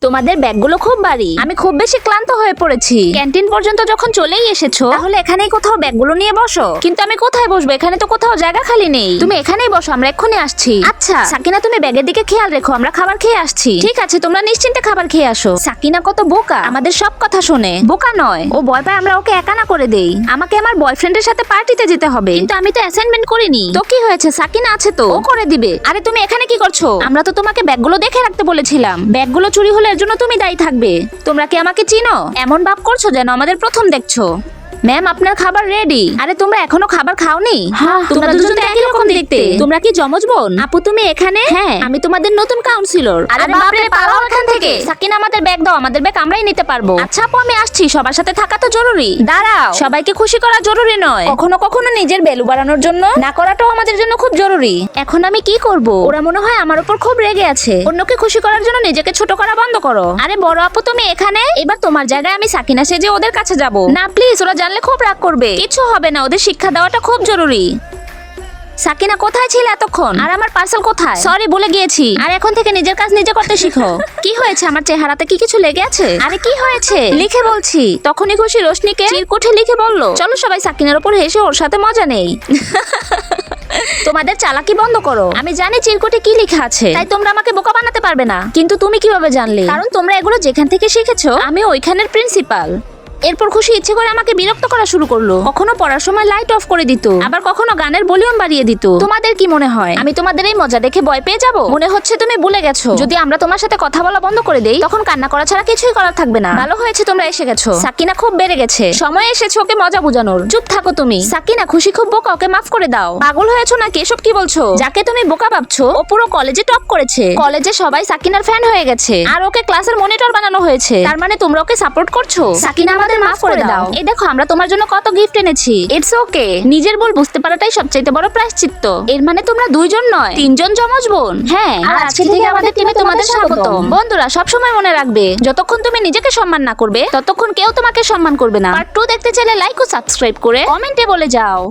তোমাদের ব্যাগগুলো খুব ভারী। আমি খুব বেশি ক্লান্ত হয়ে পড়েছি। ক্যান্টিন পর্যন্ত যখন চলেই এসেছো, তাহলে এখানেই কোথাও ব্যাগগুলো নিয়ে বসো। কিন্তু আমি কোথায় বসবো? এখানে তো কোথাও জায়গা খালি নেই। তুমি এখানেই বসো, আমরা এক্ষুনি আসছি। আচ্ছা সাকিনা, তুমি ব্যাগের দিকে খেয়াল রেখো, আমরা খাবার খেয়ে আসছি। ঠিক আছে, তোমরা নিশ্চিন্তে খাবার খেয়ে আসো। সাকিনা কত বোকা, আমাদের সব কথা শোনে। বোকা নয়, ও ভয় পায় আমরা ওকে একা না করে দেই। আমাকে আমার বয়ফ্রেন্ডের সাথে পার্টিতে যেতে হবে, কিন্তু আমি তো অ্যাসাইনমেন্ট করিনি। তো কি হয়েছে? সাকিনা আছে তো, ও করে দিবে। আরে তুমি এখানে কি করছো? আমরা তো তোমাকে ব্যাগগুলো দেখে রাখতে বলেছিলাম। ব্যাগগুলো চুরি হলে এর জন্য তুমি দায়ী থাকবে। তোমরা কি আমাকে চিনো? এমন ভাব করছো যেন আমাদের প্রথম দেখছো। ম্যাম, আপনার খাবার রেডি। আরে তোমরা এখনো খাবার খাওনি? তোমরা দুজন তো একই রকম দেখতে। তোমরা কি যমজ বোন? আপু তুমি এখানে? হ্যাঁ, আমি তোমাদের নতুন কাউন্সিলর। আরে বাপ রে, পালাও এখান থেকে। সাকিনা, আমাদের ব্যাগ দাও, আমাদের ব্যাগ আমরাই নিতে পারবো। আচ্ছা আপু, আমি আসছি। সবার সাথে থাকা তো জরুরি। দাঁড়াও, সবাইকে খুশি করা জরুরি নয়, কখনো কখনো নিজের ভ্যালু বাড়ানোর জন্য না করাটাও আমাদের জন্য খুব জরুরি। এখন আমি কি করব? ওরা মনে হয় আমার উপর খুব রেগে আছে। অন্যকে খুশি করার জন্য নিজেকে ছোট করা বন্ধ করো। আরে বড় আপু তুমি এখানে? এবার তোমার জায়গায় আমি সাকিনা সেজে ওদের কাছে যাব না। প্লিজ, ওরা জানলে খুব রাগ করবে। কিছু হবে না, ওদের শিক্ষা দেওয়াটা খুব জরুরি। সাকিনা কোথায় ছিলে এতক্ষণ? আর আমার পার্সেল কোথায়? সরি, ভুলে গিয়েছি। আর এখন থেকে নিজের কাজ নিজে করতে শিখো। কি হয়েছে? আমার চেহারাতে কি কিছু লেগে আছে? আরে কি হয়েছে? লিখে বলছি। তখনই খুশি রোশনিকে চিরকুটে লিখে বলল, চলো সবাই সাকিনার উপর হেসে ওর সাথে মজা নেই। তোমাদের চালাকি বন্ধ করো। আমি জানি চিরকুটে কি লেখা আছে, তাই তোমরা আমাকে বোকা বানাতে পারবে না। কিন্তু তুমি কিভাবে জানলে? কারণ তোমরা এগুলো যেখান থেকে শিখেছো, আমি ওইখানের প্রিন্সিপাল। এরপর খুশি ইচ্ছে করে আমাকে বিরক্ত করা শুরু করলো। কখনো পড়ার সময় লাইট অফ করে দিত, আবার কখনো গানের ভলিউম বাড়িয়ে দিত। তোমাদের কি মনে হয় আমি তোমাদের এই মজা দেখে ভয় পেয়ে যাব? মনে হচ্ছে তুমি ভুলে গেছো, যদি আমরা তোমার সাথে কথা বলা বন্ধ করে দেই, তখন কান্না করা ছাড়া কিছুই করার থাকবে না। ভালো হয়েছে তোমরা এসে গেছো। সাকিনা খুব বেড়ে গেছে, সময় এসেছে ওকে মজা বোঝানোর। চুপ থাকো তুমি। সাকিনা, খুশি খুব বোকা, ওকে মাফ করে দাও। পাগল হয়েছো নাকি? এসব কি বলছো? যাকে তুমি বোকা ভাবছো, ও পুরো কলেজে টপ করেছে। কলেজে সবাই সাকিনার ফ্যান হয়ে গেছে, আর ওকে ক্লাসের মনিটর বানানো হয়েছে। তার মানে তোমরা ওকে সাপোর্ট করছো? সাকিনা, আমাদের মাফ করে দাও। এই দেখো, আমরা তোমার জন্য কত গিফট এনেছি। It's okay. নিজের ভুল বুঝতে পারাটাই সবচেয়ে বড় প্রায়শ্চিত্ত। এর মানে তোমরা দুইজন নয়, তিনজন যমজ বোন। হ্যাঁ, আর আজকে থেকে আমাদের টিমে তোমাদের স্বাগতম। বন্ধুরা, সবসময় মনে রাখবে, যতক্ষণ তুমি নিজেকে সম্মান না করবে, ততক্ষণ কেউ তোমাকে সম্মান করবে না। পার্ট 2 দেখতে চাইলে লাইক ও সাবস্ক্রাইব করে কমেন্টে বলে যাও।